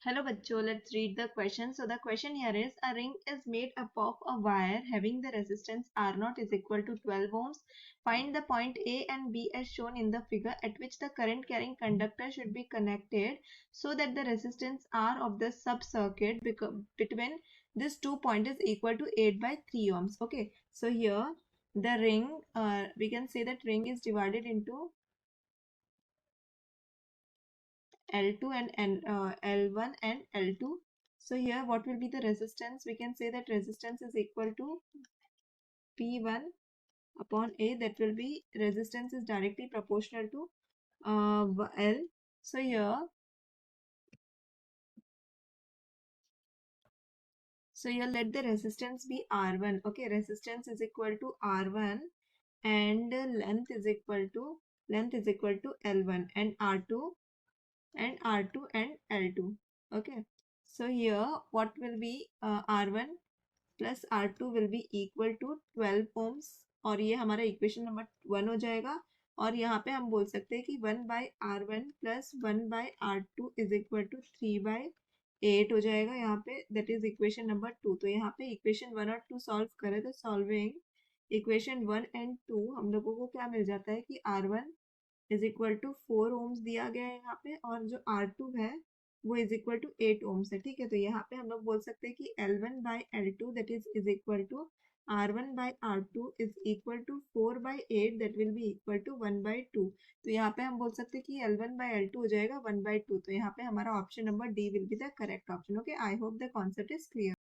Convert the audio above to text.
Hello bachcho, let's read the question. So the question here is a ring is made up of a wire having the resistance R0 is equal to 12 ohms. Find the point A and B as shown in the figure at which the current carrying conductor should be connected so that the resistance R of the sub circuit between these 2 points is equal to 8 by 3 ohms. Okay, so here the ring, we can say that ring is divided into L2 and L1 and L2. So here what will be the resistance? We can say that resistance is equal to P1 upon A. That will be resistance is directly proportional to L. So here let the resistance be R1. Okay, resistance is equal to R1 and length is equal to L1 and R2 and L2. Okay, so here what will be R1 plus R2 will be equal to 12 ohms और ये हमारा equation number 1 हो जाएगा। और यहाँ पे हम बोल सकते हैं कि 1/R1 plus 1/R2 is equal to 3/8 हो जाएगा यहाँ पे, दैट इज इक्वेशन नंबर 2। तो यहाँ पे इक्वेशन 1 और 2 सॉल्व करें तो सॉल्विंग इक्वेशन 1 एंड 2 हम लोगों को क्या मिल जाता है कि R1 is equal to 4 ohms दिया गया है यहाँ पे और जो R2 है वो इज इक्वल टू 8 ओम्स है। ठीक है, तो यहाँ पे हम लोग बोल सकते हैं कि L1/L2 that is equal to R1/R2 is equal to 4/8 that will be equal to 1/2। तो यहाँ पे हम बोल सकते हैं कि L1/L2 हो जाएगा 1/2। तो यहाँ पे हमारा option number D will be the correct option. Okay, I hope the concept is clear.